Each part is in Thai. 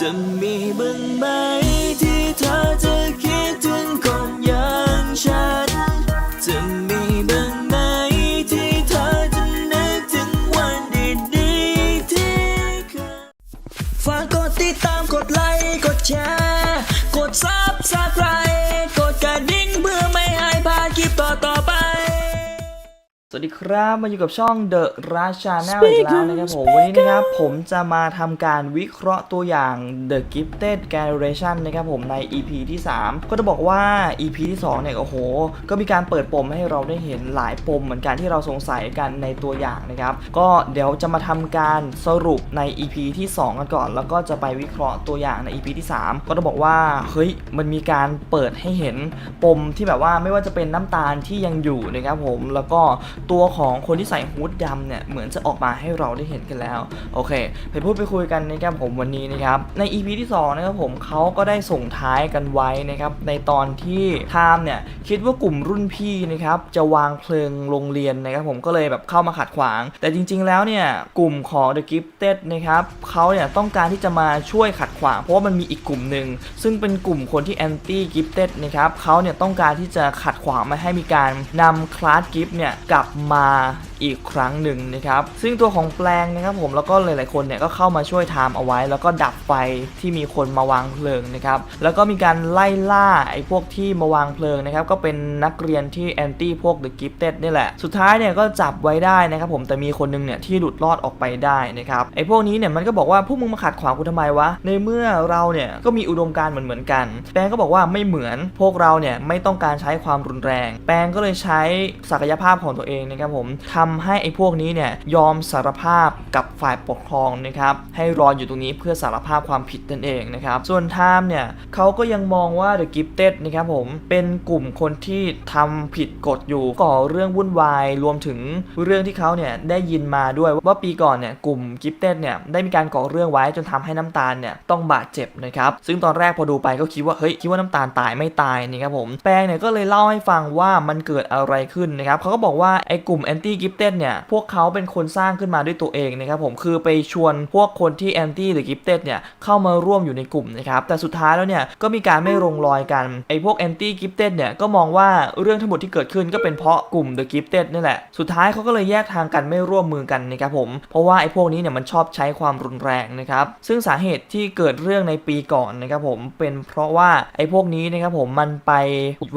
จะมีบ้างไหมที่เธอจะคิดถึงคนอย่างฉันจะมีบ้างไหมที่เธอจะนึกถึงวันดีๆที่เคยฝากกดติดตามกดไลค์กดแชร์กด Subscribe กดกระดิ่งเพื่อไม่ให้พลาดคลิปต่อไปสวัสดีครับมาอยู่กับช่อง The Rush Channel อีกแล้วนะครับผมวันนี้นะครับผมจะมาทำการวิเคราะห์ตัวอย่าง The Gifted Generation นะครับผมใน EP ที่ 3 ก็จะบอกว่า EP ที่ 2 เนี่ยโอ้โหก็มีการเปิดปมให้เราได้เห็นหลายปมเหมือนกันที่เราสงสัยกันในตัวอย่างนะครับก็เดี๋ยวจะมาทำการสรุปใน EP ที่ 2 กันก่อนแล้วก็จะไปวิเคราะห์ตัวอย่างใน EP ที่ 3 ก็จะบอกว่าเฮ้ยมันมีการเปิดให้เห็นปมที่แบบว่าไม่ว่าจะเป็นน้ำตาลที่ยังอยู่นะครับผมแล้วก็ตัวของคนที่ใส่ฮู้ดดำเนี่ยเหมือนจะออกมาให้เราได้เห็นกันแล้วโอเคไปพูดไปคุยกันนะครับผมวันนี้นะครับใน EP ที่ 2 นะครับผมเขาก็ได้ส่งท้ายกันไว้นะครับในตอนที่ไทม์เนี่ยคิดว่ากลุ่มรุ่นพี่นะครับจะวางเพลิงโรงเรียนนะครับผมก็เลยแบบเข้ามาขัดขวางแต่จริงๆแล้วเนี่ยกลุ่มของ The Gifted นะครับเขาเนี่ยต้องการที่จะมาช่วยขัดขวางเพราะว่ามันมีอีกกลุ่มหนึ่งซึ่งเป็นกลุ่มคนที่ Anti Gifted นะครับเขาเนี่ยต้องการที่จะขัดขวางไม่ให้มีการนำคลาสกิฟต์เนี่ยกลับมาอีกครั้งหนึ่งนะครับซึ่งตัวของแปลงนะครับผมแล้วก็หลายๆคนเนี่ยก็เข้ามาช่วยไทม์เอาไว้แล้วก็ดับไฟที่มีคนมาวางเพลิงนะครับแล้วก็มีการไล่ล่าไอ้พวกที่มาวางเพลิงนะครับก็เป็นนักเรียนที่แอนตี้พวก The Gifted นี่แหละสุดท้ายเนี่ยก็จับไว้ได้นะครับผมแต่มีคนนึงเนี่ยที่หลุดรอดออกไปได้นะครับไอ้พวกนี้เนี่ยมันก็บอกว่าพวกมึงมาขัดขวางกูทำไมวะในเมื่อเราเนี่ยก็มีอุดมการณ์เหมือนกันแปลงก็บอกว่าไม่เหมือนพวกเราเนี่ยไม่ต้องการใช้ความรุนแรงแปลงก็เลยใช้ศักยภาพของตัวเองนะครับผมทำให้ไอ้พวกนี้เนี่ยยอมสารภาพกับฝ่ายปกครองนะครับให้รออยู่ตรงนี้เพื่อสารภาพความผิดนั่นเองนะครับส่วนไทม์เนี่ยเขาก็ยังมองว่า The Gifted นะครับผมเป็นกลุ่มคนที่ทำผิดกฎอยู่ก่อเรื่องวุ่นวายรวมถึงเรื่องที่เขาเนี่ยได้ยินมาด้วยว่าปีก่อนเนี่ยกลุ่ม Gifted เนี่ยได้มีการก่อเรื่องไว้จนทำให้น้ำตาลเนี่ยต้องบาดเจ็บนะครับซึ่งตอนแรกพอดูไปก็คิดว่าเฮ้ยคิดว่าน้ำตาลตายไม่ตายนี่ครับผมแปงเนี่ยก็เลยเล่าให้ฟังว่ามันเกิดอะไรขึ้นนะครับเขาก็บอกว่าไอ้กลุ่ม Anti Gifted เนี่ยพวกเขาเป็นคนสร้างขึ้นมาด้วยตัวเองนะครับผมคือไปชวนพวกคนที่ Anti หรือ Gifted เนี่ยเข้ามาร่วมอยู่ในกลุ่มนะครับแต่สุดท้ายแล้วเนี่ยก็มีการไม่ลงรอยกันไอ้พวก Anti Gifted เนี่ยก็มองว่าเรื่องทั้งหมดที่เกิดขึ้นก็เป็นเพราะกลุ่ม The Gifted นี่แหละสุดท้ายเขาก็เลยแยกทางกันไม่ร่วมมือกันนะครับผมเพราะว่าไอ้พวกนี้เนี่ยมันชอบใช้ความรุนแรงนะครับซึ่งสาเหตุที่เกิดเรื่องในปีก่อนนะครับผมเป็นเพราะว่าไอ้พวกนี้นะครับผมมันไป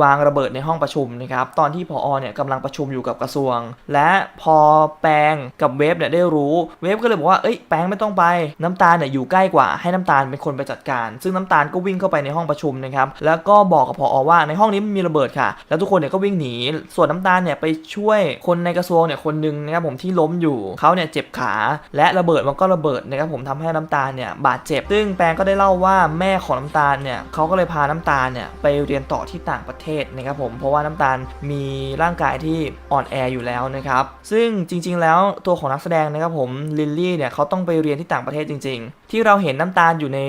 วางระเบิดในห้องประชุมนะครับตอนที่ผอ.เนี่ยกำลังประชุมอยู่กับกระทรวงและพอแปงกับเวฟเนี่ยได้รู้เวฟก็เลยบอกว่าเอ้ยแปงไม่ต้องไปน้ำตาลเนี่ยอยู่ใกล้กว่าให้น้ำตาลเป็นคนไปจัดการซึ่งน้ำตาลก็วิ่งเข้าไปในห้องประชุมนะครับแล้วก็บอกกับผอ.ว่าในห้องนี้มีระเบิดค่ะแล้วทุกคนเนี่ยก็วิ่งหนีส่วนน้ำตาลเนี่ยไปช่วยคนในกระทรวงเนี่ยคนนึงนะครับผมที่ล้มอยู่เขาเนี่ยเจ็บขาและระเบิดมันก็ระเบิดนะครับผมทำให้น้ำตาลเนี่ยบาดเจ็บซึ่งแปงก็ได้เล่าว่าแม่ของน้ำตาลเนี่ยเขาก็เลยพาน้ำตาลเนี่ยไปเรียนต่อที่ต่างประเทศนะครับผมเพราะว่าน้ำตาลมีร่างกายที่อ่อนแออยู่แล้วนะครับซึ่งจริงๆแล้วตัวของนักแสดงนะครับผมลิลลี่เนี่ยเขาต้องไปเรียนที่ต่างประเทศจริงๆที่เราเห็นน้ำตาลอยู่ใน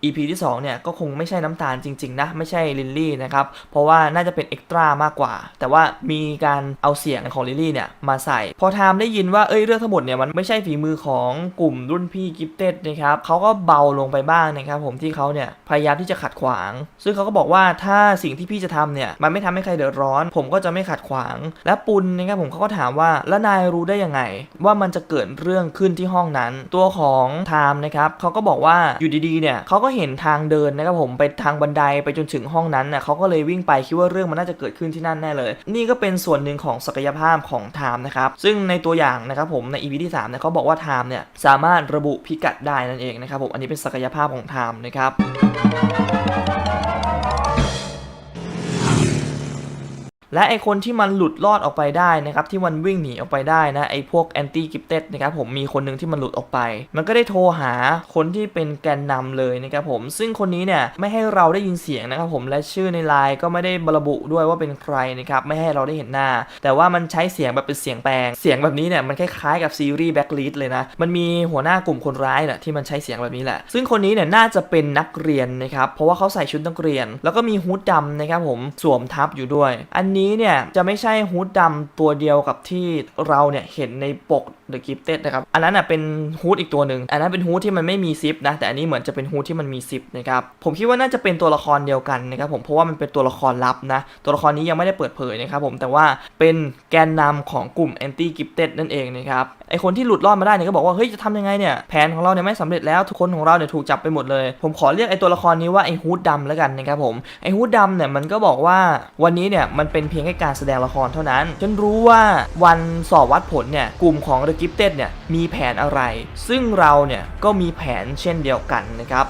EP ที่ 2เนี่ยก็คงไม่ใช่น้ำตาลจริงๆนะไม่ใช่ลิลลี่นะครับเพราะว่าน่าจะเป็นเอ็กตร้ามากกว่าแต่ว่ามีการเอาเสียงของลิลลี่เนี่ยมาใส่พอไทม์ได้ยินว่าเรื่องทั้งหมดเนี่ยมันไม่ใช่ฝีมือของกลุ่มรุ่นพี่กิฟเต็ดนะครับเขาก็เบาลงไปบ้างนะครับผมที่เขาเนี่ยพยายามที่จะขัดขวางซึ่งเขาก็บอกว่าถ้าสิ่งที่พี่จะทำเนี่ยมันไม่ทำให้ใครเดือดร้อนผมก็จะไม่ขัดขวางและปุณนะครับผมเขาก็ถามว่าแล้วนายรู้ได้ยังไงว่ามันจะเกิดเรื่องขึ้นที่ห้องนั้นตัวของไทม์นะครับเขาก็บอกว่าอยู่ดีๆเนี่ยเขาก็เห็นทางเดินนะครับผมไปทางบันไดไปจนถึงห้องนั้นน่ะเขาก็เลยวิ่งไปคิดว่าเรื่องมันน่าจะเกิดขึ้นที่นั่นแน่เลยนี่ก็เป็นส่วนหนึ่งของศักยภาพของไทม์นะครับซึ่งในตัวอย่างนะครับผมใน EP ที่ 3เนี่ยเขาบอกว่าไทม์เนี่ยสามารถระบุพิกัดได้นั่นเองนะครับผมอันนี้เป็นศักยภาพของไทม์นะครับและไอคนที่มันหลุดรอดออกไปได้นะครับที่มันวิ่งหนีออกไปได้นะไอพวกแอนตี้กิฟเต็ดนะครับผมมีคนนึงที่มันหลุดออกไปมันก็ได้โทรหาคนที่เป็นแกนนำเลยนะครับผมซึ่งคนนี้เนี่ยไม่ให้เราได้ยินเสียงนะครับผมและชื่อในไลน์ก็ไม่ได้ระบุด้วยว่าเป็นใครนะครับไม่ให้เราได้เห็นหน้าแต่ว่ามันใช้เสียงแบบเป็นเสียงแปลงเสียงแบบนี้เนี่ยมันคล้ายๆกับซีรีส์แบ็คลิสต์เลยนะมันมีหัวหน้ากลุ่มคนร้ายน่ะที่มันใช้เสียงแบบนี้แหละซึ่งคนนี้เนี่ยน่าจะเป็นนักเรียนนะครับเพราะว่าเขาใส่ชุดนักเรียนแล้วก็มีฮู้ดดำนะครับผมสวมทับอยู่ด้วยอันนี้ นี้เนี่ยจะไม่ใช่ฮูดดำตัวเดียวกับที่เราเนี่ยเห็นในปก The Gifted นะครับอันนั้นเป็นฮูดอีกตัวหนึ่งอันนั้นเป็นฮูดที่มันไม่มีซิปนะแต่อันนี้เหมือนจะเป็นฮูดที่มันมีซิปนะครับผมคิดว่าน่าจะเป็นตัวละครเดียวกันนะครับผมเพราะว่ามันเป็นตัวละครลับนะตัวละครนี้ยังไม่ได้เปิดเผยนะครับผมแต่ว่าเป็นแกนนำของกลุ่ม Anti Gifted นั่นเองนะครับไอคนที่หลุดรอดมาได้เนี่ยก็บอกว่าเฮ้ยจะทำยังไงเนี่ยแผนของเราเนี่ยไม่สำเร็จแล้วทุกคนของเราเนี่ยถูกจับไปหมดเลยผมขอเรียกไอตัวละครนี้ว่าไอฮูดดำแล้วกันนะครับผมไอฮูดดำเนี่ยมันก็บอกว่าวันนี้เนี่ยมันเป็นเพียงแค่การแสดงละครเท่านั้นฉันรู้ว่าวันสอบวัดผลเนี่ยกลุ่มของ The Gifted เนี่ยมีแผนอะไรซึ่งเราเนี่ยก็มีแผนเช่นเดียวกันนะครับ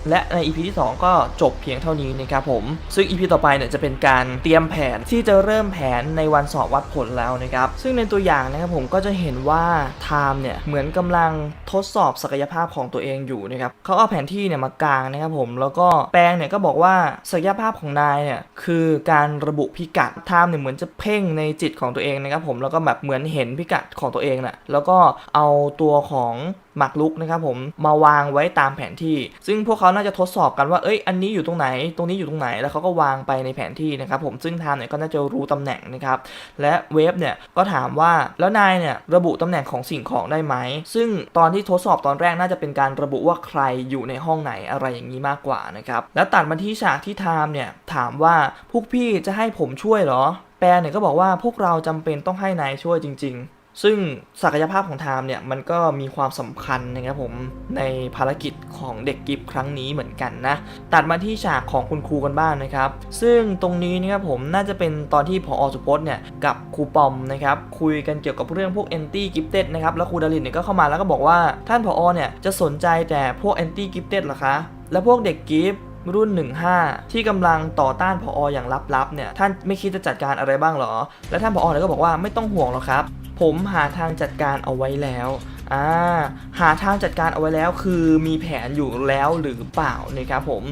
และใน EP ที่ 2 ก็จบเพียงเท่านี้นะครับผมซึ่ง EP ต่อไปเนี่ยจะเป็นการเตรียมแผนที่จะเริ่มแผนในวันสอบวัดผลแล้วนะครับซึ่งในตัวอย่างนะครับผมก็จะเห็นว่าไทม์เนี่ยเหมือนกำลังทดสอบศักยภาพของตัวเองอยู่นะครับเขาเอาแผนที่เนี่ยมากางนะครับผมแล้วก็แปลงเนี่ยก็บอกว่าศักยภาพของนายเนี่ยคือการระบุพิกัดไทม์เนี่ยเหมือนจะเพ่งในจิตของตัวเองนะครับผมแล้วก็แบบเหมือนเห็นพิกัดของตัวเองน่ะแล้วก็เอาตัวของหมากรุกนะครับผมมาวางไว้ตามแผนที่ซึ่งพวกเขาน่าจะทดสอบกันว่าอันนี้อยู่ตรงไหนตรงนี้อยู่ตรงไหนแล้วเขาก็วางไปในแผนที่นะครับผมซึ่งไทม์เนี่ยก็น่าจะรู้ตำแหน่งนะครับและเวฟเนี่ยก็ถามว่าแล้วนายเนี่ยระบุตำแหน่งของสิ่งของได้ไหมซึ่งตอนที่ทดสอบตอนแรกน่าจะเป็นการระบุว่าใครอยู่ในห้องไหนอะไรอย่างนี้มากกว่านะครับแล้วตัดมาที่ฉากที่ไทม์เนี่ยถามว่าพวกพี่จะให้ผมช่วยเหรอแปลเนี่ยก็บอกว่าพวกเราจำเป็นต้องให้นายช่วยจริงๆซึ่งศักยภาพของไทม์เนี่ยมันก็มีความสำคัญนะครับผมในภารกิจของเด็กกิฟต์ครั้งนี้เหมือนกันนะตัดมาที่ฉากของคุณครูกันบ้างนะครับซึ่งตรงนี้นะครับผมน่าจะเป็นตอนที่ผอ.สุพจน์เนี่ยกับครูปอมนะครับคุยกันเกี่ยวกับเรื่องพวก Anti Gifted นะครับแล้วครูดารินเนี่ยก็เข้ามาแล้วก็บอกว่าท่านผอ.เนี่ยจะสนใจแต่พวก Anti Gifted เหรอคะแล้วพวกเด็กกิฟต์รุ่น 15 ที่กำลังต่อต้านผอ.อย่างลับๆเนี่ยท่านไม่คิดจะจัดการอะไรบ้างหรอและท่านผอ.เนี่ยก็บอกว่าไม่ต้องห่วงหรอกครับผมหาทางจัดการเอาไว้แล้วหาทางจัดการเอาไว้แล้วคือมีแผนอยู่แล้วหรือเปล่านะครับผม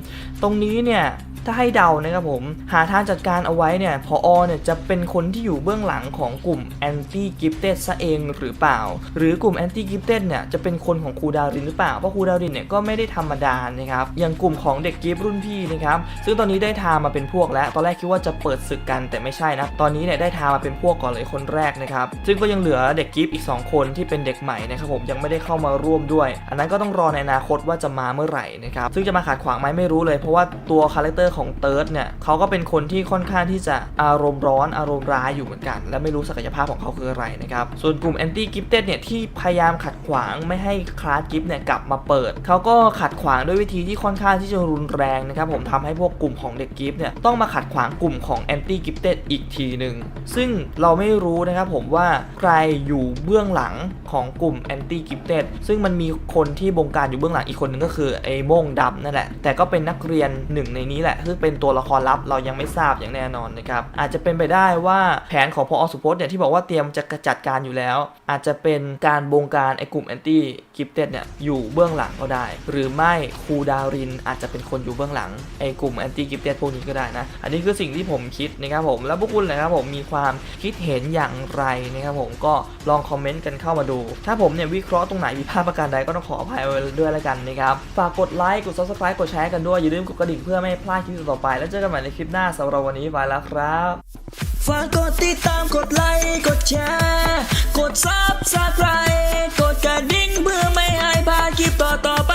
ตรงนี้เนี่ยถ้าให้เดานะครับผมหาทางจัดการเอาไว้เนี่ยผอ.เนี่ยจะเป็นคนที่อยู่เบื้องหลังของกลุ่ม Anti Gifted ซะเองหรือเปล่าหรือกลุ่ม Anti Gifted เนี่ยจะเป็นคนของครูดารินหรือเปล่าเพราะครูดารินเนี่ยก็ไม่ได้ธรรมดานะครับอย่างกลุ่มของเด็กกิฟต์รุ่นพี่นะครับซึ่งตอนนี้ได้ทามาเป็นพวกแล้วตอนแรกคิดว่าจะเปิดศึกกันแต่ไม่ใช่นะตอนนี้เนี่ยได้ทามาเป็นพวกก่อนเลยคนแรกนะครับซึ่งก็ยังเหลือเด็กกิฟต์อีก2คนที่เป็นเด็กใหม่นะครับผมยังไม่ได้เข้ามาร่วมด้วยอันนั้นก็ต้องรอในอนาคตว่าจะมาเมื่อไหร่นะครับซึ่งจะมาขัดขวางไหมไม่รู้เลยเพราะว่าตัวคาแรคเตอร์ของเติร์ดเนี่ยเขาก็เป็นคนที่ค่อนข้างที่จะอารมณ์ร้อนอารมณ์ร้ายอยู่เหมือนกันและไม่รู้ศักยภาพของเขาคืออะไรนะครับส่วนกลุ่ม Anti Gifted เนี่ยที่พยายามขัดขวางไม่ให้คลาสกิฟต์เนี่ยกลับมาเปิดเขาก็ขัดขวางด้วยวิธีที่ค่อนข้างที่จะรุนแรงนะครับผมทำให้พวกกลุ่มของเด็กกิฟต์เนี่ยต้องมาขัดขวางกลุ่มของ Anti Gifted อีกทีหนึ่งซึ่งเราไม่รู้นะครับผมว่าใครอยู่เบื้องหลังของกลุ่ม Anti Gifted ซึ่งมันมีคนที่บงการอยู่เบื้องหลังอีกคนนึงก็คือไอ้โม่งดำนั่นแหละแต่ก็เป็นนักเรียนหนึ่งในนี้แหละซึ่งเป็นตัวละครลับเรายังไม่ทราบอย่างแน่นอนนะครับอาจจะเป็นไปได้ว่าแผนของผอ.สุพจน์เนี่ยที่บอกว่าเตรียมจะจัดการอยู่แล้วอาจจะเป็นการบงการไอ้กลุ่ม Anti Gifted เนี่ยอยู่เบื้องหลังก็ได้หรือไม่ครูดารินอาจจะเป็นคนอยู่เบื้องหลังไอ้กลุ่ม Anti Gifted พวกนี้ก็ได้นะอันนี้คือสิ่งที่ผมคิดนะครับผมแล้วพวกคุณนะครับผมมีความคิดเห็นอย่างไรนะครับผมก็ลองคอมเมนต์กันเข้ามาดูถ้าผมเนี่ยวิเคราะห์ตรงไหนผิดพลาดประการใดก็ต้องขออภัยไว้ด้วยแล้วกันนะครับฝากกดไลค์กด Subscribe กดแชร์กันด้วยอย่าลืมกดกระดิ่งเพื่อไม่พลาดคลิปต่อไปแล้วเจอกันใหม่ในคลิปหน้าสำหรับวันนี้ไปแล้วครับฝากกดติดตามกดไลค์กดแชร์กด Subscribe กดกระดิ่งเพื่อไม่ให้พลาดคลิปต่อไป